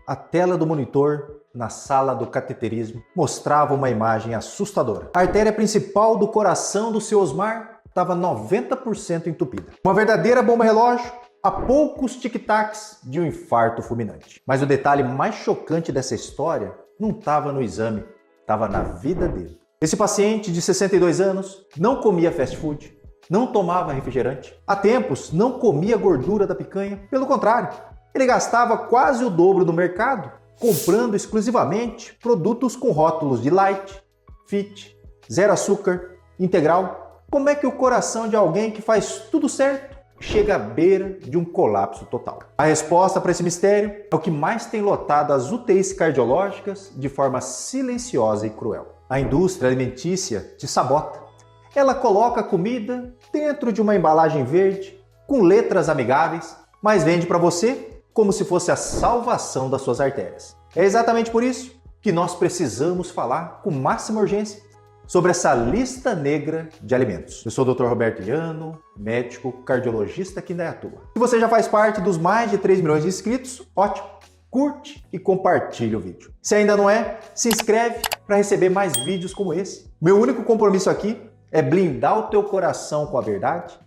a tela do monitor na sala do cateterismo mostrava uma imagem assustadora. A artéria principal do coração do seu Osmar estava 90% entupida. Uma verdadeira bomba relógio a poucos tic-tacs de um infarto fulminante. Mas o detalhe mais chocante dessa história não estava no exame, estava na vida dele. Esse paciente de 62 anos não comia fast food, não tomava refrigerante, há tempos não comia gordura da picanha, pelo contrário, ele gastava quase o dobro do mercado comprando exclusivamente produtos com rótulos de light, fit, zero açúcar, integral. Como é que o coração de alguém que faz tudo certo chega à beira de um colapso total? A resposta para esse mistério é o que mais tem lotado as UTIs cardiológicas de forma silenciosa e cruel. A indústria alimentícia te sabota. Ela coloca a comida dentro de uma embalagem verde, com letras amigáveis, mas vende para você como se fosse a salvação das suas artérias. É exatamente por isso que nós precisamos falar com máxima urgência sobre essa lista negra de alimentos. Eu sou o Dr. Roberto Iano, médico cardiologista aqui em Indaiatuba. Se você já faz parte dos mais de 3 milhões de inscritos, ótimo! Curte e compartilhe o vídeo. Se ainda não é, se inscreve para receber mais vídeos como esse. Meu único compromisso aqui é blindar o teu coração com a verdade,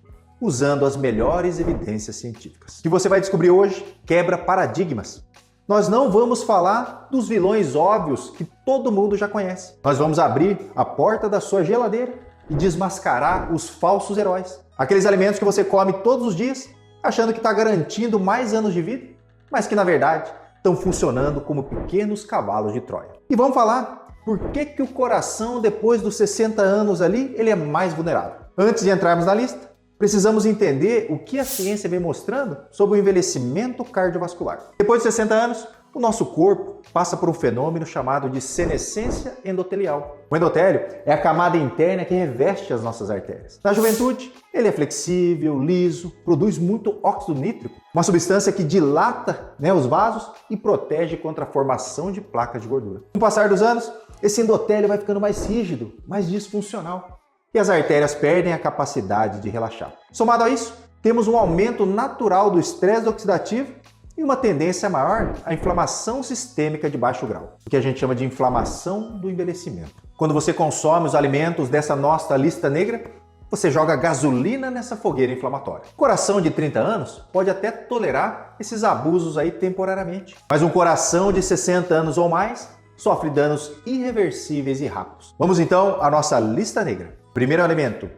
usando as melhores evidências científicas. O que você vai descobrir hoje quebra paradigmas. Nós não vamos falar dos vilões óbvios que todo mundo já conhece. Nós vamos abrir a porta da sua geladeira e desmascarar os falsos heróis. Aqueles alimentos que você come todos os dias, achando que está garantindo mais anos de vida, mas que na verdade estão funcionando como pequenos cavalos de Troia. E vamos falar por que o coração depois dos 60 anos ali, ele é mais vulnerável. Antes de entrarmos na lista, precisamos entender o que a ciência vem mostrando sobre o envelhecimento cardiovascular. Depois de 60 anos, o nosso corpo passa por um fenômeno chamado de senescência endotelial. O endotélio é a camada interna que reveste as nossas artérias. Na juventude, ele é flexível, liso, produz muito óxido nítrico, uma substância que dilata os vasos e protege contra a formação de placas de gordura. Com o passar dos anos, esse endotélio vai ficando mais rígido, mais disfuncional, e as artérias perdem a capacidade de relaxar. Somado a isso, temos um aumento natural do estresse oxidativo e uma tendência maior à inflamação sistêmica de baixo grau, o que a gente chama de inflamação do envelhecimento. Quando você consome os alimentos dessa nossa lista negra, você joga gasolina nessa fogueira inflamatória. O coração de 30 anos pode até tolerar esses abusos aí temporariamente, mas um coração de 60 anos ou mais sofre danos irreversíveis e rápidos. Vamos então à nossa lista negra. Primeiro alimento,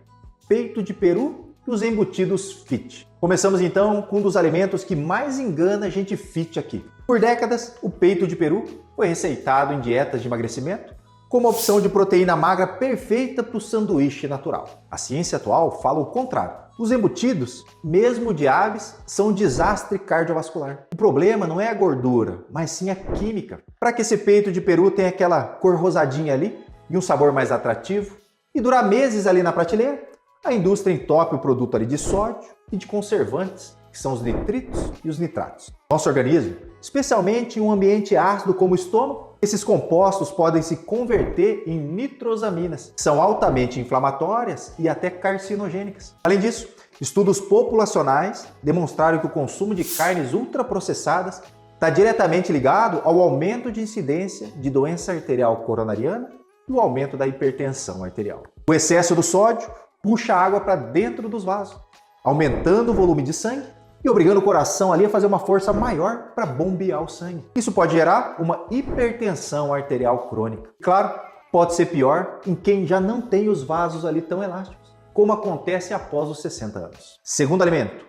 peito de peru e os embutidos fit. Começamos então com um dos alimentos que mais engana a gente fit aqui. Por décadas, o peito de peru foi receitado em dietas de emagrecimento como opção de proteína magra perfeita para o sanduíche natural. A ciência atual fala o contrário. Os embutidos, mesmo de aves, são um desastre cardiovascular. O problema não é a gordura, mas sim a química. Para que esse peito de peru tenha aquela cor rosadinha ali e um sabor mais atrativo e durar meses ali na prateleira, a indústria entope o produto ali de sódio e de conservantes, que são os nitritos e os nitratos. Nosso organismo, especialmente em um ambiente ácido como o estômago, esses compostos podem se converter em nitrosaminas, que são altamente inflamatórias e até carcinogênicas. Além disso, estudos populacionais demonstraram que o consumo de carnes ultraprocessadas está diretamente ligado ao aumento de incidência de doença arterial coronariana e o aumento da hipertensão arterial. O excesso do sódio puxa a água para dentro dos vasos, aumentando o volume de sangue e obrigando o coração ali a fazer uma força maior para bombear o sangue. Isso pode gerar uma hipertensão arterial crônica. Claro, pode ser pior em quem já não tem os vasos ali tão elásticos, como acontece após os 60 anos. Segundo alimento,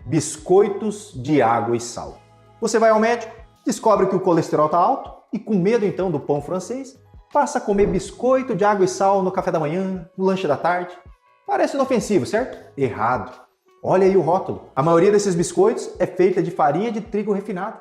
biscoitos de água e sal. Você vai ao médico, descobre que o colesterol está alto e com medo então do pão francês, passa a comer biscoito de água e sal no café da manhã, no lanche da tarde. Parece inofensivo, certo? Errado. Olha aí o rótulo. A maioria desses biscoitos é feita de farinha de trigo refinado,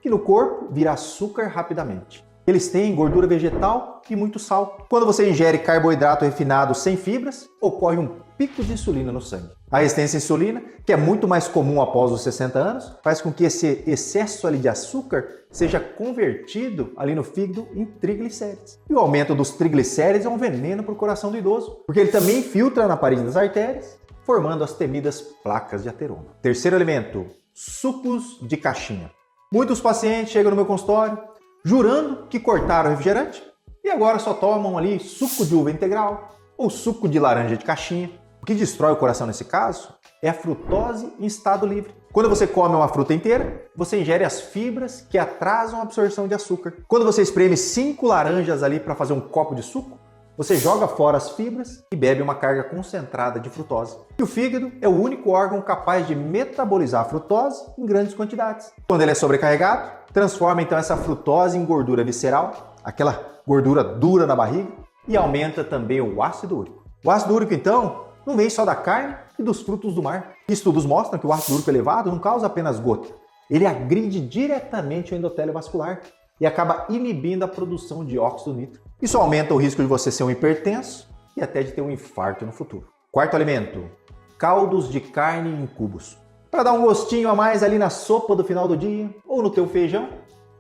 que no corpo vira açúcar rapidamente. Eles têm gordura vegetal e muito sal. Quando você ingere carboidrato refinado sem fibras, ocorre um pico de insulina no sangue. A resistência à insulina, que é muito mais comum após os 60 anos, faz com que esse excesso ali de açúcar seja convertido ali no fígado em triglicérides. E o aumento dos triglicérides é um veneno para o coração do idoso, porque ele também infiltra na parede das artérias, formando as temidas placas de ateroma. Terceiro elemento, sucos de caixinha. Muitos pacientes chegam no meu consultório jurando que cortaram o refrigerante e agora só tomam ali suco de uva integral ou suco de laranja de caixinha. O que destrói o coração nesse caso é a frutose em estado livre. Quando você come uma fruta inteira, você ingere as fibras que atrasam a absorção de açúcar. Quando você espreme 5 laranjas ali para fazer um copo de suco, você joga fora as fibras e bebe uma carga concentrada de frutose. E o fígado é o único órgão capaz de metabolizar a frutose em grandes quantidades. Quando ele é sobrecarregado, transforma então essa frutose em gordura visceral, aquela gordura dura na barriga, e aumenta também o ácido úrico. O ácido úrico, então, não vem só da carne e dos frutos do mar. Estudos mostram que o ácido úrico elevado não causa apenas gota. Ele agride diretamente o endotélio vascular e acaba inibindo a produção de óxido nítrico. Isso aumenta o risco de você ser um hipertenso e até de ter um infarto no futuro. Quarto alimento, caldos de carne em cubos. Para dar um gostinho a mais ali na sopa do final do dia ou no teu feijão,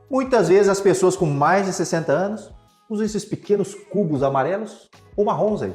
muitas vezes as pessoas com mais de 60 anos usam esses pequenos cubos amarelos ou marrons aí.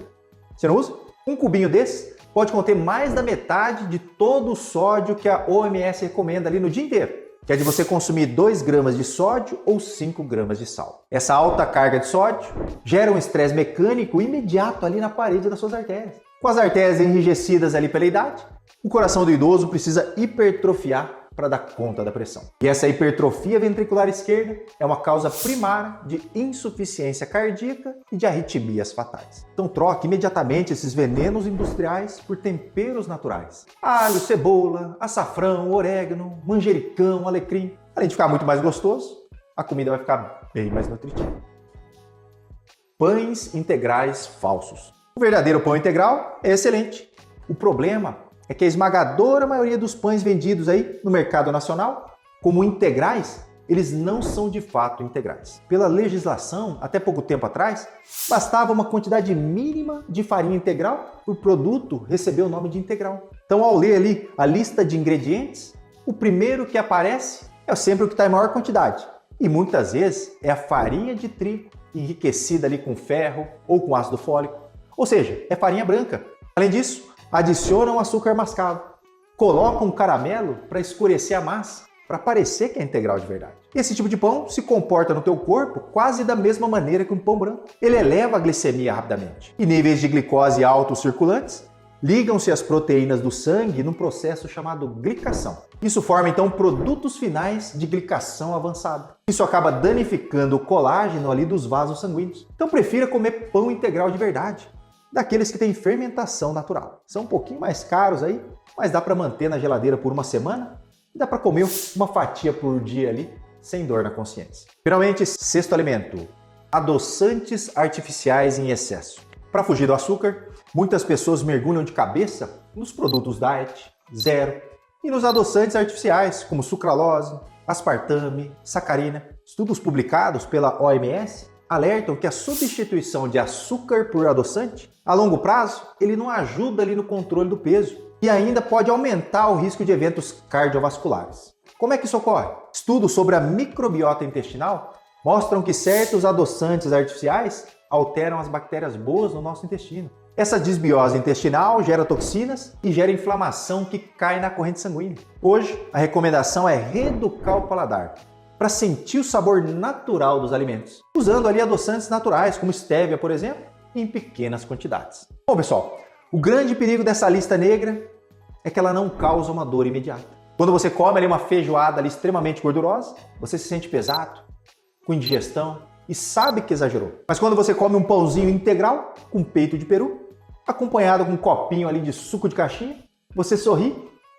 Você não usa? Um cubinho desse pode conter mais da metade de todo o sódio que a OMS recomenda ali no dia inteiro, que é de você consumir 2 gramas de sódio ou 5 gramas de sal. Essa alta carga de sódio gera um estresse mecânico imediato ali na parede das suas artérias. Com as artérias enrijecidas ali pela idade, o coração do idoso precisa hipertrofiar para dar conta da pressão. E essa hipertrofia ventricular esquerda é uma causa primária de insuficiência cardíaca e de arritmias fatais. Então troque imediatamente esses venenos industriais por temperos naturais. Alho, cebola, açafrão, orégano, manjericão, alecrim. Além de ficar muito mais gostoso, a comida vai ficar bem mais nutritiva. Pães integrais falsos. O verdadeiro pão integral é excelente. O problema é que a esmagadora maioria dos pães vendidos aí no mercado nacional, como integrais, eles não são de fato integrais. Pela legislação, até pouco tempo atrás, bastava uma quantidade mínima de farinha integral para o produto receber o nome de integral. Então, ao ler ali a lista de ingredientes, o primeiro que aparece é sempre o que está em maior quantidade. E muitas vezes é a farinha de trigo enriquecida ali com ferro ou com ácido fólico. Ou seja, é farinha branca. Além disso, adicionam açúcar mascavo, colocam um caramelo para escurecer a massa, para parecer que é integral de verdade. Esse tipo de pão se comporta no teu corpo quase da mesma maneira que um pão branco. Ele eleva a glicemia rapidamente. E níveis de glicose altos circulantes ligam-se às proteínas do sangue num processo chamado glicação. Isso forma então produtos finais de glicação avançada. Isso acaba danificando o colágeno ali dos vasos sanguíneos. Então prefira comer pão integral de verdade, daqueles que têm fermentação natural. São um pouquinho mais caros aí, mas dá para manter na geladeira por uma semana e dá para comer uma fatia por dia ali, sem dor na consciência. Finalmente, sexto alimento, adoçantes artificiais em excesso. Para fugir do açúcar, muitas pessoas mergulham de cabeça nos produtos diet, zero, e nos adoçantes artificiais, como sucralose, aspartame, sacarina. Estudos publicados pela OMS alertam que a substituição de açúcar por adoçante, a longo prazo, ele não ajuda ali no controle do peso e ainda pode aumentar o risco de eventos cardiovasculares. Como é que isso ocorre? Estudos sobre a microbiota intestinal mostram que certos adoçantes artificiais alteram as bactérias boas no nosso intestino. Essa desbiose intestinal gera toxinas e gera inflamação que cai na corrente sanguínea. Hoje, a recomendação é reeducar o paladar para sentir o sabor natural dos alimentos, usando ali adoçantes naturais, como stevia, por exemplo, em pequenas quantidades. Bom, pessoal, o grande perigo dessa lista negra é que ela não causa uma dor imediata. Quando você come ali uma feijoada ali extremamente gordurosa, você se sente pesado, com indigestão e sabe que exagerou. Mas quando você come um pãozinho integral com peito de peru, acompanhado com um copinho ali de suco de caixinha, você sorri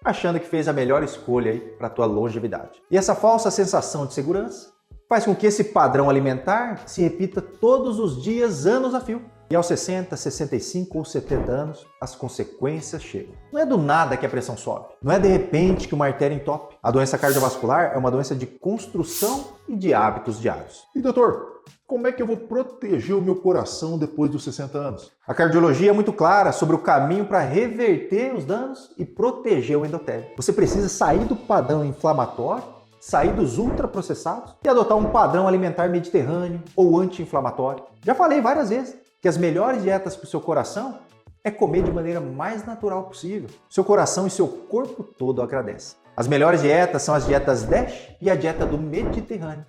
achando que fez a melhor escolha aí para a tua longevidade. E essa falsa sensação de segurança faz com que esse padrão alimentar se repita todos os dias, anos a fio. E aos 60, 65 ou 70 anos, as consequências chegam. Não é do nada que a pressão sobe. Não é de repente que uma artéria entope. A doença cardiovascular é uma doença de construção e de hábitos diários. E doutor, como é que eu vou proteger o meu coração depois dos 60 anos? A cardiologia é muito clara sobre o caminho para reverter os danos e proteger o endotélio. Você precisa sair do padrão inflamatório, sair dos ultraprocessados e adotar um padrão alimentar mediterrâneo ou anti-inflamatório. Já falei várias vezes que as melhores dietas para o seu coração é comer de maneira mais natural possível. Seu coração e seu corpo todo agradecem. As melhores dietas são as dietas DASH e a dieta do Mediterrâneo.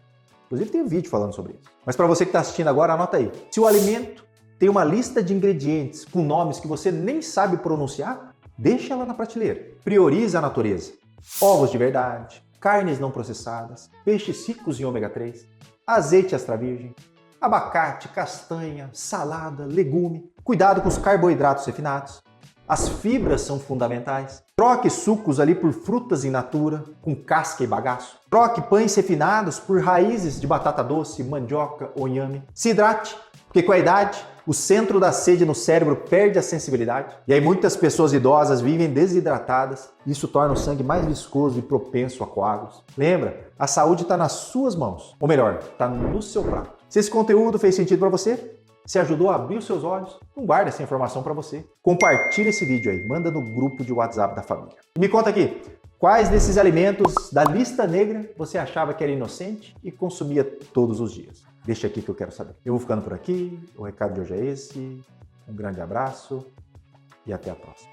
Inclusive tem um vídeo falando sobre isso. Mas para você que está assistindo agora, anota aí. Se o alimento tem uma lista de ingredientes com nomes que você nem sabe pronunciar, deixa ela na prateleira. Prioriza a natureza. Ovos de verdade, carnes não processadas, peixes ricos em ômega 3, azeite extra virgem, abacate, castanha, salada, legume. Cuidado com os carboidratos refinados. As fibras são fundamentais. Troque sucos ali por frutas in natura, com casca e bagaço. Troque pães refinados por raízes de batata doce, mandioca ou inhame. Se hidrate, porque com a idade, o centro da sede no cérebro perde a sensibilidade. E aí muitas pessoas idosas vivem desidratadas. Isso torna o sangue mais viscoso e propenso a coágulos. Lembra, a saúde está nas suas mãos. Ou melhor, está no seu prato. Se esse conteúdo fez sentido para você, se ajudou a abrir os seus olhos, não guarde essa informação para você. Compartilhe esse vídeo aí, manda no grupo de WhatsApp da família. E me conta aqui, quais desses alimentos da lista negra você achava que era inocente e consumia todos os dias? Deixa aqui que eu quero saber. Eu vou ficando por aqui, o recado de hoje é esse. Um grande abraço e até a próxima.